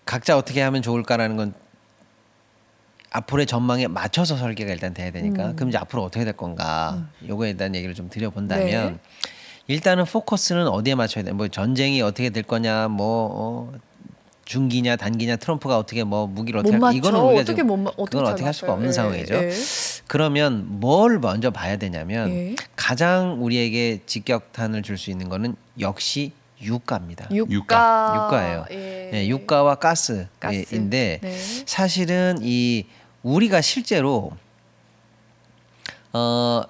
각자 어떻게 하면 좋을까라는 건 앞으로의 전망에 맞춰서 설계가 일단 돼야 되니까 그럼 이제 앞으로 어떻게 될 건가 요거에 대한 얘기를 좀 드려본다면 네. 일단은 포커스는 어디에 맞춰야 돼? 뭐 전쟁이 어떻게 될 거냐, 중기냐 단기냐, 트럼프가 어떻게 뭐 무기를 못 어떻게 맞춰. 이거는 우리가 어떻게 지금 못 맞- 어떻게 그건 잘 어떻게 할 수가 맞춰요? 없는 예, 상황이죠. 예. 그러면 뭘 먼저 봐야 되냐면 예. 가장 우리에게 직격탄을 줄 수 있는 거는 역시 유가입니다. 유가예요. 예. 예, 유가와 가스인데 네. 사실은 이 우리가 실제로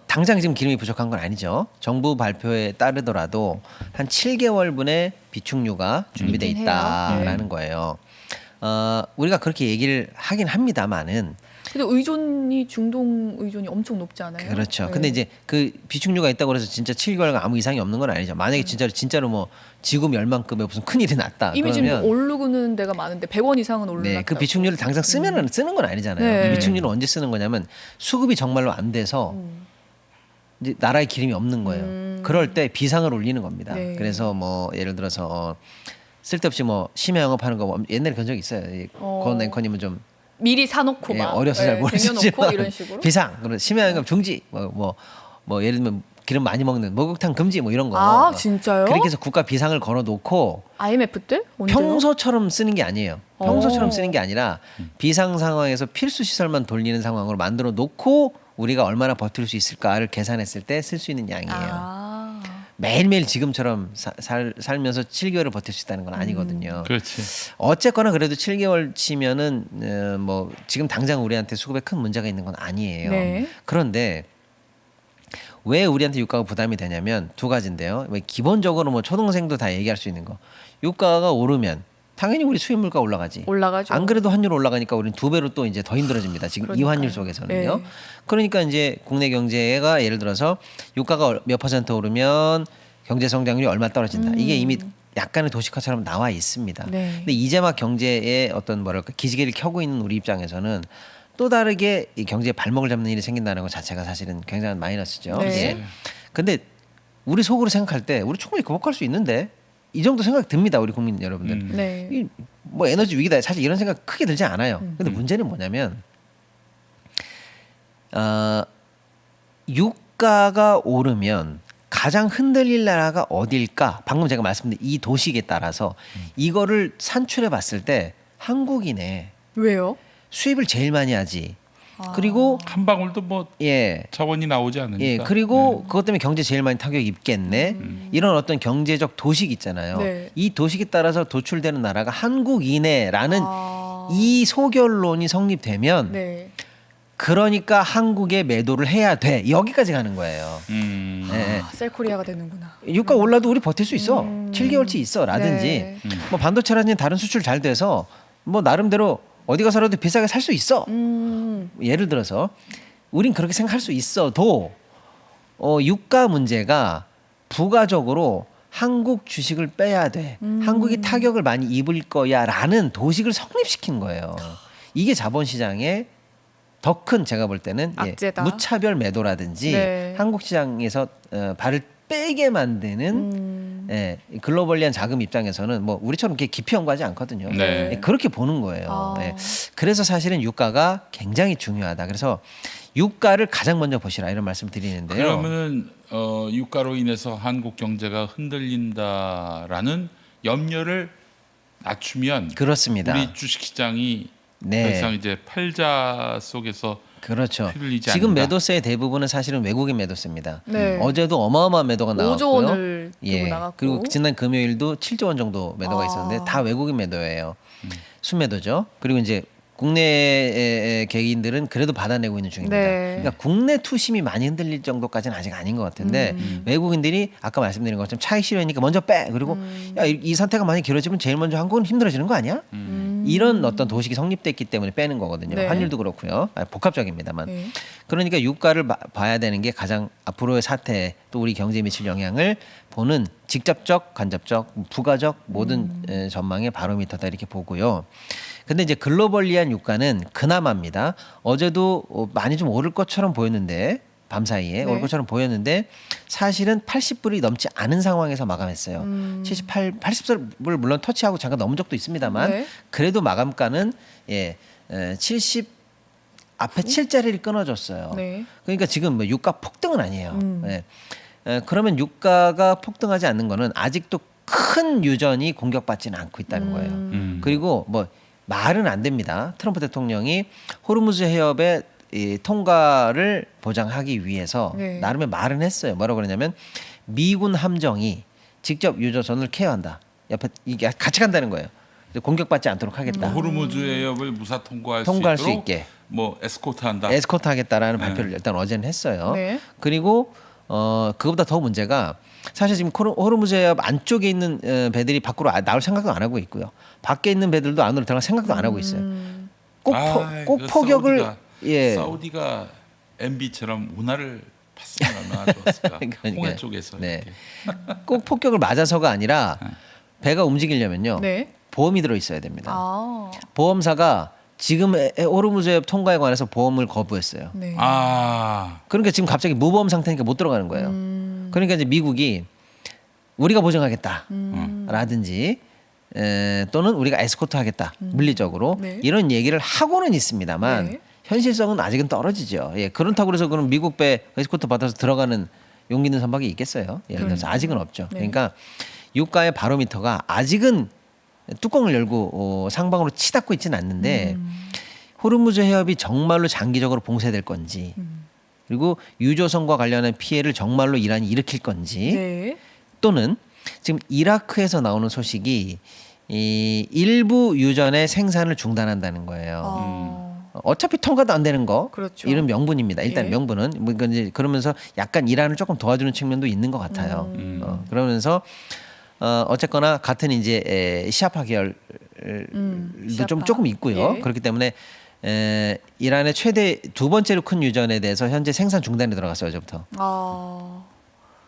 당장 지금 기름이 부족한 건 아니죠. 정부 발표에 따르더라도 한 7개월분의 비축유가 준비돼 있긴 있다라는 해요. 거예요. 우리가 그렇게 얘기를 하긴 합니다만은 근데 중동 의존이 엄청 높지 않아요? 그렇죠. 네. 근데 이제 그 비축유가 있다고 해서 진짜 7개월간 아무 이상이 없는 건 아니죠. 만약에 진짜로 뭐 지구 멸망급의 무슨 큰 일이 났다. 이미 그러면 지금 오르는 데가 많은데 100원 이상은 올랐다. 네, 그 비축유를 당장 쓰는 건 아니잖아요. 네. 그 비축유를 언제 쓰는 거냐면 수급이 정말로 안 돼서 이제 나라에 기름이 없는 거예요. 그럴 때 비상을 올리는 겁니다. 네. 그래서 뭐 예를 들어서 쓸데없이 뭐 심야 영업하는 거 옛날에 본 적 있어요. 권 앵커님은 좀 미리 사놓고 예, 막 어려서 잘 쟁여놓고 모르시지만 이런 식으로. 비상, 그리고 심야 영업 중지, 뭐 예를 들면 기름 많이 먹는 목욕탕 금지 뭐 이런 거. 아 진짜요? 그렇게 해서 국가 비상을 걸어놓고 IMF 때? 언제요? 평소처럼 쓰는 게 아니에요. 평소처럼 어. 쓰는 게 아니라 비상 상황에서 필수 시설만 돌리는 상황으로 만들어 놓고 우리가 얼마나 버틸 수 있을까를 계산했을 때 쓸 수 있는 양이에요. 아. 매일매일 지금처럼 살면서 7개월을 버틸 수 있다는 건 아니거든요. 그렇지. 어쨌거나 그래도 7개월 치면은 뭐 지금 당장 우리한테 수급에 큰 문제가 있는 건 아니에요. 네. 그런데 왜 우리한테 유가가 부담이 되냐면 두 가지인데요. 왜 기본적으로 뭐 초등생도 다 얘기할 수 있는 거. 유가가 오르면 당연히 우리 수입 물가 올라가지. 올라가죠. 안 그래도 환율 올라가니까 우리는 두 배로 또 이제 더 힘들어집니다. 지금 이 그러니까요. 환율 속에서는요. 네. 그러니까 이제 국내 경제가 예를 들어서 유가가 몇 퍼센트 오르면 경제 성장률이 얼마 떨어진다. 이게 이미 약간의 도시화처럼 나와 있습니다. 네. 근데 이제 막 경제의 어떤 뭐랄까 기지개를 켜고 있는 우리 입장에서는 또 다르게 이 경제에 발목을 잡는 일이 생긴다는 것 자체가 사실은 굉장한 마이너스죠. 네. 예. 근데 우리 속으로 생각할 때 우리 충분히 극복할 수 있는데 이 정도 생각 듭니다. 우리 국민 여러분들. 네. 이 뭐 에너지 위기다. 사실 이런 생각 크게 들지 않아요. 근데 문제는 뭐냐면 유가가 오르면 가장 흔들릴 나라가 어딜까? 방금 제가 말씀드린 이 도식에 따라서 이거를 산출해 봤을 때 한국이네. 왜요? 수입을 제일 많이 하지. 아. 그리고 한 방울도 뭐 예. 자원이 나오지 않으니까. 예, 그리고 그것 때문에 경제 제일 많이 타격 입겠네. 이런 어떤 경제적 도식 있잖아요. 네. 이 도식에 따라서 도출되는 나라가 한국이네라는 아. 이 소결론이 성립되면 네. 그러니까 한국에 매도를 해야 돼. 여기까지 가는 거예요. 예. 아, 셀코리아가 되는구나. 유가 올라도 우리 버틸 수 있어. 7개월치 있어라든지 네. 뭐 반도체라든지 다른 수출 잘 돼서 뭐 나름대로 어디 가서라도 비싸게 살 수 있어. 예를 들어서 우린 그렇게 생각할 수 있어도 유가 문제가 부가적으로 한국 주식을 빼야 돼. 한국이 타격을 많이 입을 거야라는 도식을 성립시킨 거예요. 이게 자본시장의 더 큰 제가 볼 때는 악재다. 무차별 매도라든지 네. 한국 시장에서 발을 빼게 만드는 글로벌리한 자금 입장에서는 뭐 우리처럼 이렇게 깊이 연구하지 않거든요. 네. 그렇게 보는 거예요. 아. 그래서 사실은 유가가 굉장히 중요하다. 그래서 유가를 가장 먼저 보시라 이런 말씀 드리는데요. 그러면은 유가로 인해서 한국 경제가 흔들린다라는 염려를 낮추면 그렇습니다. 우리 주식시장이 네. 더 이상 이제 팔자 속에서 그렇죠. 휘둘리지 지금 않는다. 매도세의 대부분은 사실은 외국인 매도세입니다. 네. 어제도 어마어마한 매도가 5조 나왔고요. 원을 들고 예. 나갔고. 그리고 지난 금요일도 7조 원 정도 매도가 아. 있었는데 다 외국인 매도예요. 순매도죠. 그리고 이제 국내 개인들은 그래도 받아내고 있는 중입니다. 네. 그러니까 국내 투심이 많이 흔들릴 정도까지는 아직 아닌 것 같은데 외국인들이 아까 말씀드린 것처럼 차익 실현이니까 먼저 빼. 그리고 야, 이 상태가 많이 길어지면 제일 먼저 한국은 힘들어지는 거 아니야? 이런 어떤 도식이 성립됐기 때문에 빼는 거거든요. 네. 환율도 그렇고요. 복합적입니다만. 네. 그러니까 유가를 봐야 되는 게 가장 앞으로의 사태 또 우리 경제에 미칠 영향을 보는 직접적, 간접적, 부가적 모든 전망의 바로미터다 이렇게 보고요. 근데 이제 글로벌리한 유가는 그나마입니다. 어제도 많이 좀 오를 것처럼 보였는데 밤사이에 네. 올 것처럼 보였는데 사실은 80불이 넘지 않은 상황에서 마감했어요. 80불을 물론 터치하고 잠깐 넘은 적도 있습니다만 네. 그래도 마감가는 70 앞에 7자리를 끊어줬어요. 네. 그러니까 지금 뭐 유가 폭등은 아니에요. 예. 그러면 유가가 폭등하지 않는 거는 아직도 큰 유전이 공격받지는 않고 있다는 거예요. 그리고 뭐 말은 안 됩니다. 트럼프 대통령이 호르무즈 해협의 이 통과를 보장하기 위해서 네. 나름의 말은 했어요. 뭐라고 그러냐면 미군 함정이 직접 유조선을 케어한다. 옆에 이게 같이 간다는 거예요. 공격받지 않도록 하겠다. 호르무즈 해협을 무사 통과할 통과할 수 수 있도록 있게. 뭐 에스코트한다. 에스코트 하겠다라는 발표를 일단 어제는 했어요. 네. 그리고 그거보다 더 문제가 사실 지금 호르무즈 해협 안쪽에 있는 배들이 밖으로 나올 생각도 안 하고 있고요. 밖에 있는 배들도 안으로 들어갈 생각도 안 하고 있어요. 꼭 그 포격을 사우디가 MB처럼 운하를 팠으면 얼마나 좋았을까. 그러니까요. 홍해 쪽에서 네. 이렇게. 꼭 폭격을 맞아서가 아니라 배가 움직이려면요. 네. 보험이 들어 있어야 됩니다. 아. 보험사가 지금 호르무즈 해협 통과에 관해서 보험을 거부했어요. 네. 그러니까 지금 갑자기 무보험 상태니까 못 들어가는 거예요. 그러니까 이제 미국이 우리가 보증하겠다라든지 또는 우리가 에스코트 하겠다 물리적으로 네. 이런 얘기를 하고는 있습니다만 네. 현실성은 아직은 떨어지죠. 예, 그렇다고 그래서 그럼 미국 배 에스코트 받아서 들어가는 용기 있는 선박이 있겠어요? 예를 들어서 아직은 없죠. 네. 그러니까 유가의 바로미터가 아직은 뚜껑을 열고 상방으로 치닫고 있지는 않는데 호르무즈 해협이 정말로 장기적으로 봉쇄될 건지 그리고 유조선과 관련한 피해를 정말로 이란이 일으킬 건지 네. 또는 지금 이라크에서 나오는 소식이 이 일부 유전의 생산을 중단한다는 거예요. 어차피 통과도 안 되는 거 그렇죠. 이런 명분입니다. 일단 예. 명분은 뭐 이건 이제 그러면서 약간 이란을 조금 도와주는 측면도 있는 것 같아요. 그러면서 어쨌거나 같은 이제 시아파 계열도 시아파. 조금 있고요. 예. 그렇기 때문에 이란의 최대 두 번째로 큰 유전에 대해서 현재 생산 중단이 들어갔어요. 어제부터.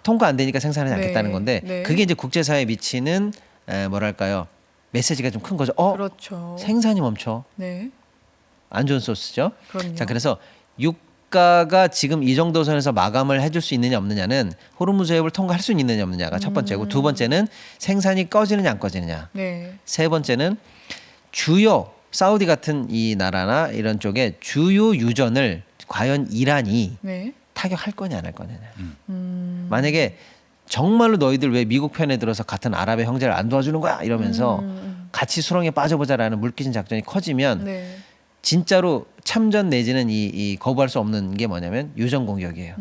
통과 안 되니까 생산하지 네. 않겠다는 건데 네. 그게 이제 국제사회에 미치는 뭐랄까요 메시지가 좀 큰 거죠. 그렇죠. 생산이 멈춰. 네. 안 좋은 소스죠. 그럼요. 자, 그래서 유가가 지금 이 정도 선에서 마감을 해줄 수 있느냐 없느냐는 호르무즈 해협을 통과할 수 있느냐 없느냐가 첫 번째고 두 번째는 생산이 꺼지느냐 안 꺼지느냐. 네. 세 번째는 주요 사우디 같은 이 나라나 이런 쪽에 주요 유전을 과연 이란이 네. 타격할 거냐 안 할 거냐. 만약에 정말로 너희들 왜 미국 편에 들어서 같은 아랍의 형제를 안 도와주는 거야 이러면서 같이 수렁에 빠져보자라는 물귀신 작전이 커지면 네. 진짜로 참전 내지는 이 거부할 수 없는 게 뭐냐면 유전 공격이에요.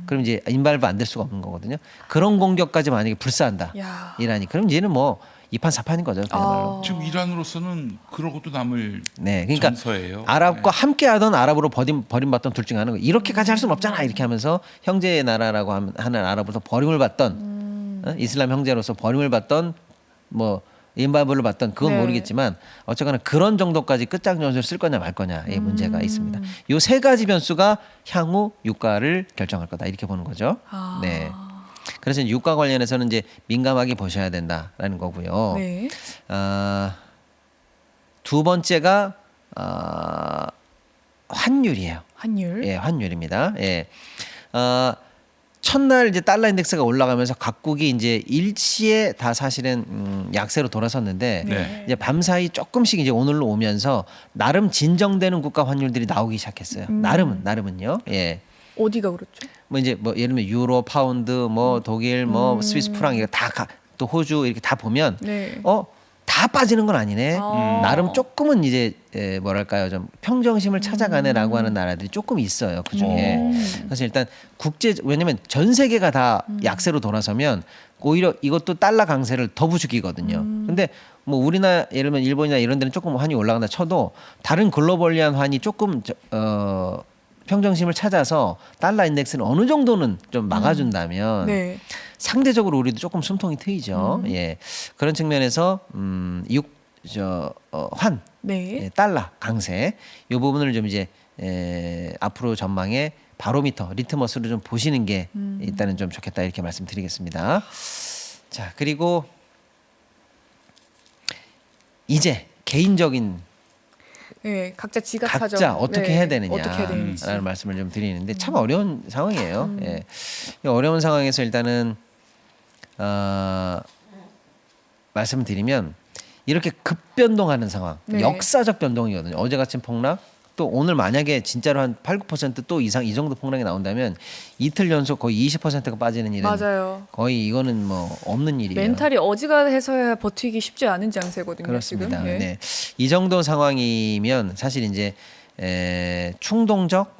그럼 이제 인발부 안 될 수가 없는 거거든요. 그런 공격까지 만약에 불사한다 야. 이란이 그럼 얘는 뭐 2판 4판인 거죠. 그야말로. 지금 이란으로서는 그러고도 남을 네, 그러니까 전서예요. 아랍과 함께하던 아랍으로 버림받던 둘 중에 하나는 이렇게까지 할 수는 없잖아 이렇게 하면서 형제의 나라라고 하는 아랍으로서 버림을 받던 이슬람 형제로서 버림을 받던 뭐 인바브를 받던 그건 네. 모르겠지만 어쨌거나 그런 정도까지 끝장전술을 쓸 거냐 말 거냐의 문제가 있습니다. 요 세 가지 변수가 향후 유가를 결정할 거다 이렇게 보는 거죠. 네. 그래서 이제 유가 관련해서는 이제 민감하게 보셔야 된다라는 거고요. 네. 두 번째가 환율이에요. 환율. 예, 환율입니다. 예. 첫날 이제 달러 인덱스가 올라가면서 각국이 이제 일시에 다 사실은 약세로 돌아섰는데 네. 이제 밤사이 조금씩 이제 오늘로 오면서 나름 진정되는 국가 환율들이 나오기 시작했어요. 나름은요. 예. 어디가 그렇죠? 뭐 이제 뭐 예를 들면 유로, 파운드, 뭐 독일, 뭐 스위스 프랑 이거 또 호주 이렇게 다 보면 네. 다 빠지는 건 아니네. 아. 나름 조금은 이제 뭐랄까요 좀 평정심을 찾아가네라고 하는 나라들이 조금 있어요. 그 중에. 그래서 일단 왜냐면 전 세계가 다 약세로 돌아서면 오히려 이것도 달러 강세를 더 부추기거든요. 근데 뭐 우리나라 예를 들면 일본이나 이런 데는 조금 환이 올라간다 쳐도 다른 글로벌리한 환이 조금 평정심을 찾아서 달러 인덱스는 어느 정도는 좀 막아준다면 네. 상대적으로 우리도 조금 숨통이 트이죠. 예. 그런 측면에서 환, 네. 예, 달러 강세 이 부분을 좀 이제 앞으로 전망에 바로미터, 리트머스로 좀 보시는 게 일단은 좀 좋겠다 이렇게 말씀드리겠습니다. 자, 그리고 이제 개인적인 예, 각자 지각 사정. 각자 어떻게 해야 되느냐 어떻게 해야 되는지. 라는 말씀을 좀 드리는데 참 어려운 상황이에요. 예. 이 어려운 상황에서 일단은 말씀을 드리면 이렇게 급변동하는 상황, 네. 역사적 변동이거든요. 어제 같은 폭락, 또 오늘 만약에 진짜로 한 8, 9%또 이상 이 정도 폭락이 나온다면 이틀 연속 거의 20%가 빠지는 일은 맞아요. 거의 이거는 뭐 없는 일이에요. 멘탈이 어지간해서야 버티기 쉽지 않은 장세거든요. 그렇습니다. 지금. 예. 네. 이 정도 상황이면 사실 이제 충동적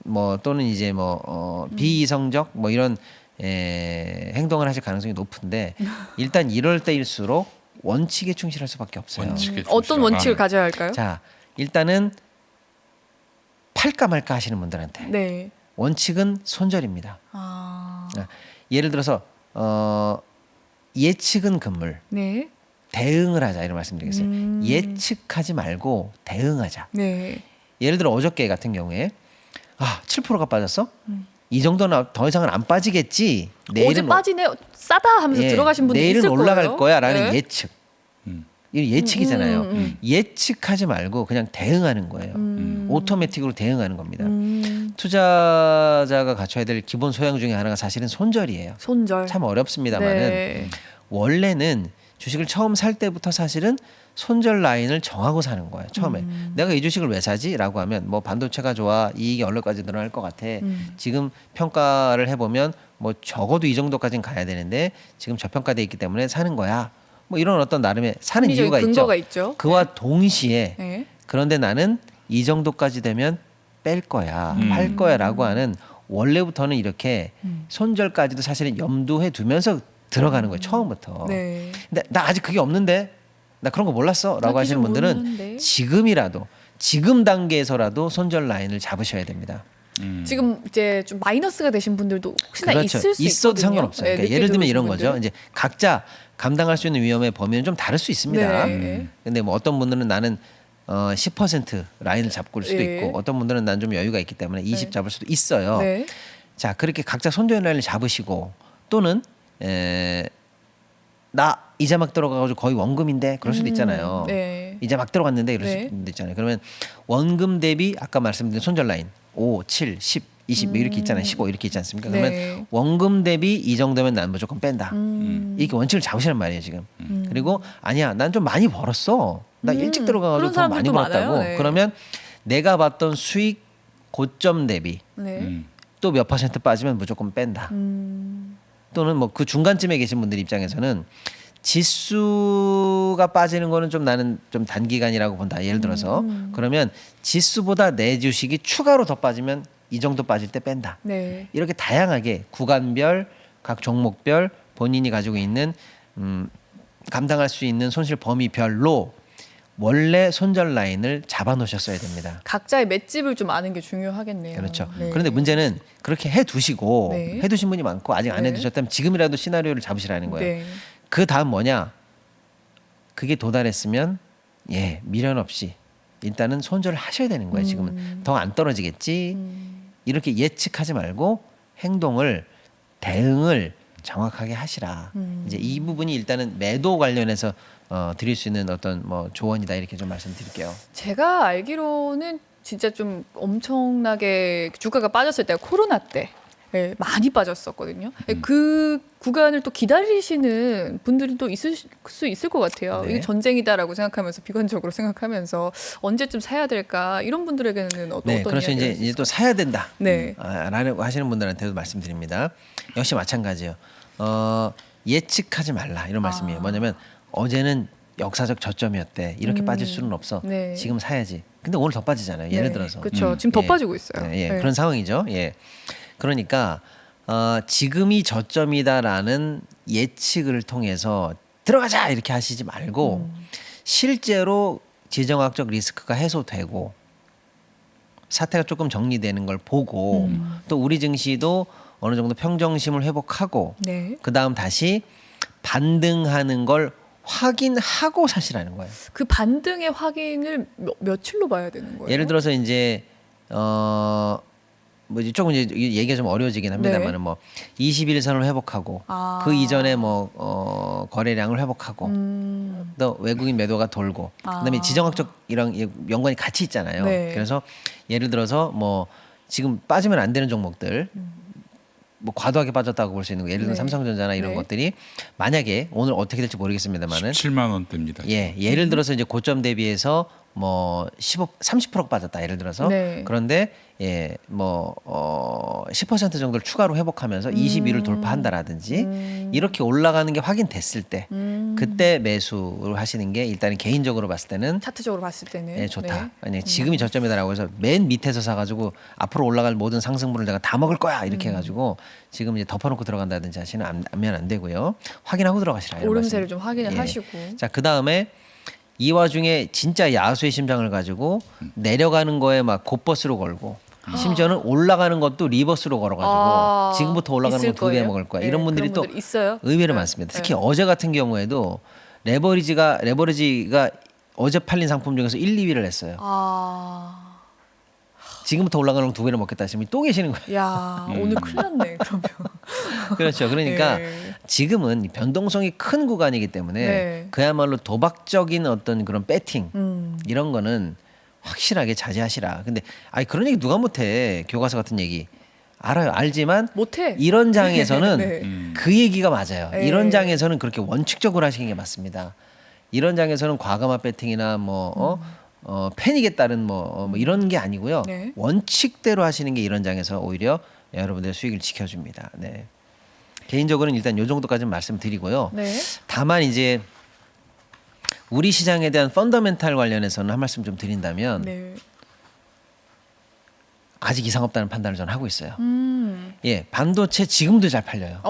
뭐 또는 이제 뭐 비이성적 뭐 이런 행동을 하실 가능성이 높은데 일단 이럴 때일수록 원칙에 충실할 수밖에 없어요. 원칙에 어떤 충실하라. 원칙을 가져야 할까요? 자, 일단은 팔까 말까 하시는 분들한테 네. 원칙은 손절입니다. 아. 예를 들어서 예측은 금물, 네. 대응을 하자 이런 말씀드리겠어요. 예측하지 말고 대응하자. 네. 예를 들어 어저께 같은 경우에 7%가 빠졌어? 이 정도는 더 이상은 안 빠지겠지. 어제 빠지네 싸다 하면서 들어가신 분들 내일은 있을 올라갈 거예요. 거야라는 네. 예측. 이 예측이잖아요. 예측하지 말고 그냥 대응하는 거예요. 오토매틱으로 대응하는 겁니다. 투자자가 갖춰야 될 기본 소양 중에 하나가 사실은 손절이에요. 손절. 참 어렵습니다만은 네. 원래는 주식을 처음 살 때부터 사실은 손절 라인을 정하고 사는 거예요. 처음에 내가 이 주식을 왜 사지?라고 하면 뭐 반도체가 좋아, 이익이 얼마까지 늘어날 것 같아. 지금 평가를 해보면 뭐 적어도 이 정도까지는 가야 되는데 지금 저평가돼 있기 때문에 사는 거야. 뭐 이런 어떤 나름의 사는 합리적인 이유가 근거가 있죠. 있죠. 그와 동시에 네. 그런데 나는 이 정도까지 되면 뺄 거야, 팔 거야라고 하는 원래부터는 이렇게 손절까지도 사실은 염두에 두면서 들어가는 거예요. 처음부터. 네. 근데 나 아직 그게 없는데 나 그런 거 몰랐어라고 나 하시는 기준 분들은 모르는데. 지금이라도 지금 단계에서라도 손절 라인을 잡으셔야 됩니다. 지금 이제 좀 마이너스가 되신 분들도 혹시나 그렇죠. 있을 수 있어도 있거든요. 상관없어요. 네, 그러니까 늦게 예를 들면 들어오신 이런 분들. 거죠. 이제 각자 감당할 수 있는 위험의 범위는 좀 다를 수 있습니다. 네. 근데 뭐 어떤 분들은 나는 10% 라인을 잡고 올 수도 네. 있고 어떤 분들은 난 좀 여유가 있기 때문에 20 네. 잡을 수도 있어요. 네. 자, 그렇게 각자 손절 라인을 잡으시고 또는 나 이자 막 들어가가지고 거의 원금인데 그럴 수도 있잖아요. 네. 이자 막 들어갔는데 이럴 네. 수도 있잖아요. 그러면 원금 대비 아까 말씀드린 손절 라인 5, 7, 10, 20 뭐 이렇게 있잖아요. 15 이렇게 있지 않습니까? 그러면 네. 원금 대비 이 정도면 난 무조건 뺀다. 음. 이렇게 원칙을 잡으시란 말이에요 지금. 그리고 아니야 난 좀 많이 벌었어. 나 일찍 들어가가지고 그런 돈 많이 사람들도 벌었다고. 많아요. 네. 그러면 내가 봤던 수익 고점 대비 네. 또 몇 퍼센트 빠지면 무조건 뺀다. 또는 뭐 그 중간쯤에 계신 분들 입장에서는 지수가 빠지는 거는 좀 나는 좀 단기간이라고 본다. 예를 들어서 그러면 지수보다 내 주식이 추가로 더 빠지면 이 정도 빠질 때 뺀다. 네. 이렇게 다양하게 구간별, 각 종목별 본인이 가지고 있는 감당할 수 있는 손실 범위별로 원래 손절 라인을 잡아 놓으셨어야 됩니다. 각자의 맷집을 좀 아는 게 중요하겠네요. 그렇죠. 네. 그런데 문제는 그렇게 해두시고 네. 해두신 분이 많고 아직 안 네. 해두셨다면 지금이라도 시나리오를 잡으시라는 거예요. 네. 그 다음 뭐냐? 그게 도달했으면 미련 없이 일단은 손절을 하셔야 되는 거예요. 지금은 더 안 떨어지겠지. 이렇게 예측하지 말고 행동을 대응을 정확하게 하시라. 이제 이 부분이 일단은 매도 관련해서 드릴 수 있는 어떤 뭐 조언이다 이렇게 좀 말씀드릴게요. 제가 알기로는 진짜 좀 엄청나게 주가가 빠졌을 때가 코로나 때 예, 많이 빠졌었거든요. 예, 그 구간을 또 기다리시는 분들이 또 있을 수 있을 것 같아요. 네. 이게 전쟁이다라고 생각하면서 비관적으로 생각하면서 언제쯤 사야 될까 이런 분들에게는 어떤 그래서 이야기가 이제 또 사야 된다. 네. 라고 하시는 분들한테도 말씀드립니다. 역시 마찬가지예요. 예측하지 말라 이런 말씀이에요. 뭐냐면 어제는 역사적 저점이었대. 이렇게 빠질 수는 없어. 네. 지금 사야지. 근데 오늘 더 빠지잖아요. 예를 네, 들어서. 그렇죠. 지금 더 빠지고 있어요. 네, 네. 그런 상황이죠. 예. 그러니까 지금이 저점이다라는 예측을 통해서 들어가자 이렇게 하시지 말고 실제로 지정학적 리스크가 해소되고 사태가 조금 정리되는 걸 보고 또 우리 증시도 어느 정도 평정심을 회복하고 네. 그 다음 다시 반등하는 걸 확인하고 사시라는 거예요. 그 반등의 확인을 며칠로 봐야 되는 거예요? 예를 들어서 이제 뭐지 조금 이제 얘기가 좀 어려워지긴 합니다만은 네. 뭐 21선을 회복하고 아. 그 이전에 뭐 거래량을 회복하고 또 외국인 매도가 돌고 그다음에 지정학적이랑 연관이 같이 있잖아요. 네. 그래서 예를 들어서 뭐 지금 빠지면 안 되는 종목들 뭐 과도하게 빠졌다고 볼 수 있는 거 예를 들어 네. 삼성전자나 이런 네. 것들이 만약에 오늘 어떻게 될지 모르겠습니다만은 17만 원대입니다. 예를 들어서 이제 고점 대비해서 뭐 30% 빠졌다 예를 들어서 네. 그런데 10% 정도를 추가로 회복하면서 22를 돌파한다라든지 이렇게 올라가는 게 확인됐을 때 그때 매수를 하시는 게 일단은 개인적으로 봤을 때는 차트적으로 봤을 때는 예, 좋다. 네. 아니 지금이 저점이다라고 해서 맨 밑에서 사가지고 앞으로 올라갈 모든 상승분을 내가 다 먹을 거야 이렇게 해가지고 지금 이제 덮어놓고 들어간다든지 하시면 안 되고요. 확인하고 들어가시라. 이런 오름세를 말씀. 좀 확인을 예. 하시고. 자, 그 다음에 이 와중에 진짜 야수의 심장을 가지고 내려가는 거에 막 곧버스로 걸고 심지어는 올라가는 것도 리버스로 걸어가지고 지금부터 올라가는 있을 거 2배 거예요? 먹을 거야. 네, 이런 분들이 그런 또 분들 있어요. 의외로 네. 많습니다. 특히 네. 어제 같은 경우에도 레버리지가 어제 팔린 상품 중에서 1, 2위를 했어요. 지금부터 올라가는 거 2배를 먹겠다 하시면 또 계시는 거예요. 야 오늘 큰일 났네 그러면. 그렇죠. 그러니까 네. 지금은 변동성이 큰 구간이기 때문에 네. 그야말로 도박적인 어떤 그런 배팅 이런 거는 확실하게 자제하시라. 근데 그런 얘기 누가 못해. 교과서 같은 얘기. 알아요. 알지만 못해. 이런 장에서는 네. 그 얘기가 맞아요. 네. 이런 장에서는 그렇게 원칙적으로 하시는 게 맞습니다. 이런 장에서는 과감한 배팅이나 패닉에 따른 뭐 이런 게 아니고요. 네. 원칙대로 하시는 게 이런 장에서 오히려 여러분들의 수익을 지켜줍니다. 네. 개인적으로는 일단 요 정도까지는 말씀드리고요. 네. 다만 이제 우리 시장에 대한 펀더멘탈 관련해서는 한 말씀 좀 드린다면 네. 아직 이상 없다는 판단을 저는 하고 있어요. 음. 예, 반도체 지금도 잘 팔려요.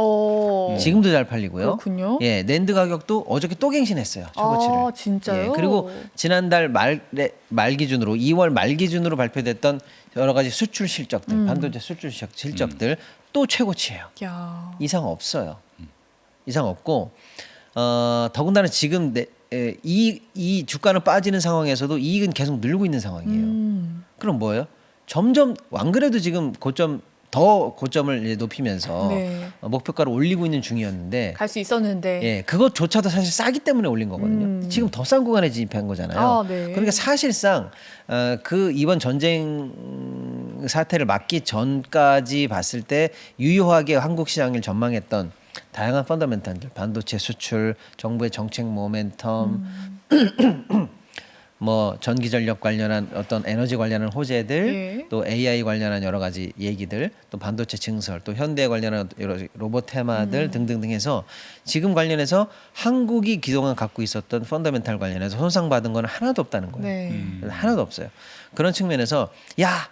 지금도 잘 팔리고요. 그렇군요. 예, 낸드 가격도 어저께 또 갱신했어요. 최고치를. 아, 진짜요? 예, 그리고 지난달 말 기준으로 2월 말 기준으로 발표됐던 여러 가지 수출 실적들, 반도체 수출 실적들 또 최고치예요. 야. 이상 없어요. 이상 없고 더군다나 지금 이 주가는 빠지는 상황에서도 이익은 계속 늘고 있는 상황이에요. 그럼 뭐예요? 점점 안 그래도 지금 더 고점을 이제 높이면서 네. 목표가를 올리고 있는 중이었는데 갈 수 있었는데. 예, 그것조차도 사실 싸기 때문에 올린 거거든요. 지금 더 싼 구간에 진입한 거잖아요. 아, 네. 그러니까 사실상 그 이번 전쟁 사태를 막기 전까지 봤을 때 유효하게 한국 시장을 전망했던 다양한 펀더멘탈들, 반도체 수출, 정부의 정책 모멘텀, 뭐 전기 전력 관련한 어떤 에너지 관련한 호재들, 예. 또 AI 관련한 여러 가지 얘기들, 또 반도체 증설, 또 현대 관련한 여러 로봇 테마들 등등등 해서 지금 관련해서 한국이 그동안 갖고 있었던 펀더멘탈 관련해서 손상받은 건 하나도 없다는 거예요. 네. 하나도 없어요. 그런 측면에서 야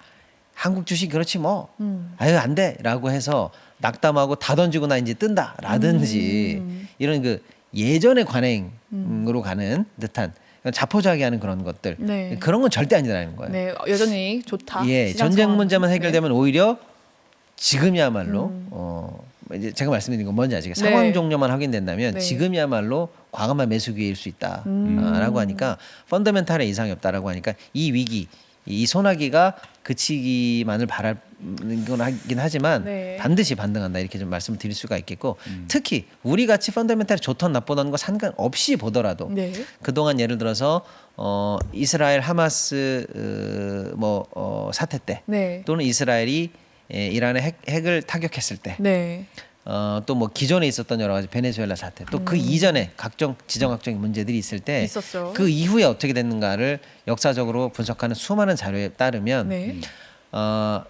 한국 주식 그렇지 뭐 아유 안 돼라고 해서 낙담하고 다 던지고 나 이제 뜬다라든지 이런 그 예전의 관행으로 가는 듯한 자포자기하는 그런 것들 네. 그런 건 절대 아니라는 거예요. 네, 여전히 좋다. 예, 시장 전쟁 상황은. 문제만 해결되면 네. 오히려 지금이야말로 이제 제가 말씀드린 건 뭔지 아시겠어요? 네. 상황 종료만 확인된다면 네. 지금이야말로 과감한 매수 기회일 수 있다라고 하니까 펀더멘탈에 이상이 없다라고 하니까 이 위기, 이 소나기가 그치기만을 바라는 건 하긴 하지만 네. 반드시 반등한다 이렇게 좀 말씀을 드릴 수가 있겠고 특히 우리 같이 펀더멘탈이 좋던 나쁘던 거 상관없이 보더라도 네. 그동안 예를 들어서 이스라엘 하마스 사태 때 네. 또는 이스라엘이 이란의 핵을 타격했을 때 네. 또 뭐 기존에 있었던 여러 가지 베네수엘라 사태 또 그 이전에 각종 지정학적인 문제들이 있을 때 있었죠. 그 이후에 어떻게 됐는가를 역사적으로 분석하는 수많은 자료에 따르면 네.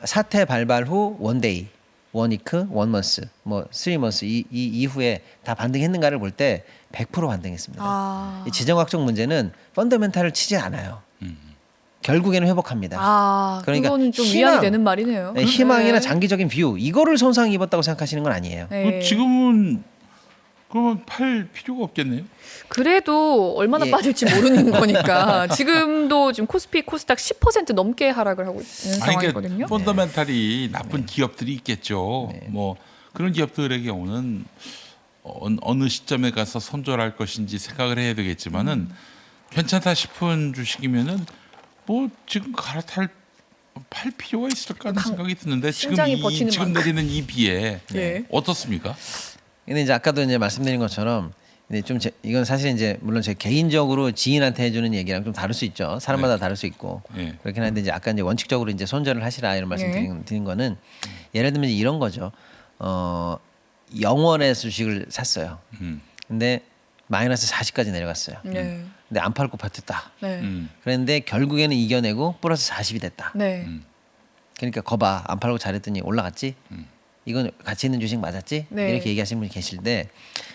사태 발발 후 원데이, 원위크, 원먼스, 뭐 3먼스 이 이후에 다 반등했는가를 볼 때 100% 반등했습니다. 아. 이 지정학적 문제는 펀더멘탈을 치지 않아요. 결국에는 회복합니다. 아, 그러니까 그거는 좀 희망, 위안이 되는 말이네요. 네, 희망이나 네. 장기적인 뷰 이거를 손상 입었다고 생각하시는 건 아니에요. 네. 지금은 그러면 팔 필요가 없겠네요. 그래도 얼마나 예. 빠질지 모르는 거니까 지금도 지금 코스피 코스닥 10% 넘게 하락을 하고 있는 상황이거든요. 펀더멘탈이 나쁜 기업들이 있겠죠. 뭐 그런 기업들의 경우는 어느 시점에 가서 손절할 것인지 생각을 해야 되겠지만은 괜찮다 싶은 주식이면은 뭐 지금 팔 필요가 있을까 하는 생각이 드는데 지금 심장이 버티는 지금 만큼. 내리는 이 비에 예. 어떻습니까? 근데 이제 아까도 이제 말씀드린 것처럼 근데 좀 이건 사실 이제 물론 제 개인적으로 지인한테 해주는 얘기랑 좀 다를 수 있죠. 사람마다 다를 수 있고 예. 그렇긴 한데 이제 아까 이제 원칙적으로 이제 손절을 하시라 이런 말씀 네. 드린 거는 예를 들면 이제 이런 거죠. 0원의 주식을 샀어요. 근데 마이너스 40까지 내려갔어요. 네. 근데 안 팔고 버텼다. 네. 그런데 결국에는 이겨내고 플러스 40이 됐다. 네. 그러니까 거봐 안 팔고 잘했더니 올라갔지. 이건 가치 있는 주식 맞았지. 네. 이렇게 얘기하시는 분이 계실때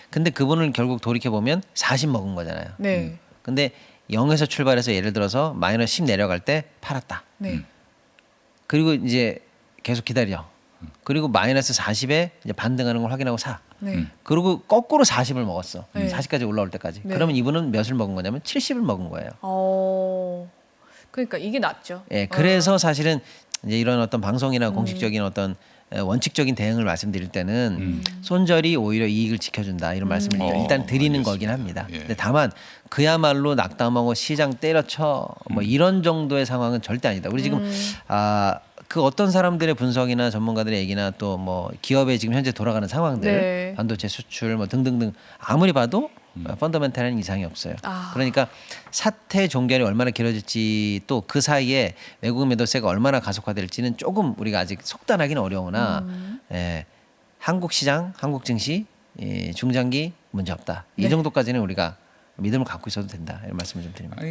근데 그분을 결국 돌이켜 보면 40 먹은 거잖아요. 네. 근데 0에서 출발해서 예를 들어서 마이너스 10 내려갈 때 팔았다. 네. 그리고 이제 계속 기다려. 그리고 마이너스 40에 이제 반등하는 걸 확인하고 사. 네. 그리고 거꾸로 40을 먹었어. 네. 40까지 올라올 때까지. 네. 그러면 이분은 몇을 먹은 거냐면 70을 먹은 거예요. 그러니까 이게 낫죠. 예, 그래서 사실은 이제 이런 어떤 방송이나 공식적인 어떤 원칙적인 대응을 말씀드릴 때는 손절이 오히려 이익을 지켜준다 이런 말씀을 일단 드리는 알겠습니다. 거긴 합니다. 예. 근데 다만 그야말로 낙담하고 시장 때려쳐 뭐 이런 정도의 상황은 절대 아니다. 우리 지금 그 어떤 사람들의 분석이나 전문가들의 얘기나 또 뭐 기업의 지금 현재 돌아가는 상황들, 네. 반도체 수출 뭐 등등등 아무리 봐도 펀더멘탈은 이상이 없어요. 그러니까 사태 종결이 얼마나 길어질지 또 그 사이에 외국 매도세가 얼마나 가속화될지는 조금 우리가 아직 속단하기는 어려우나 한국 시장, 한국 증시 중장기 문제 없다. 이 정도까지는 우리가 믿음을 갖고 있어도 된다. 이런 말씀을 좀 드립니다.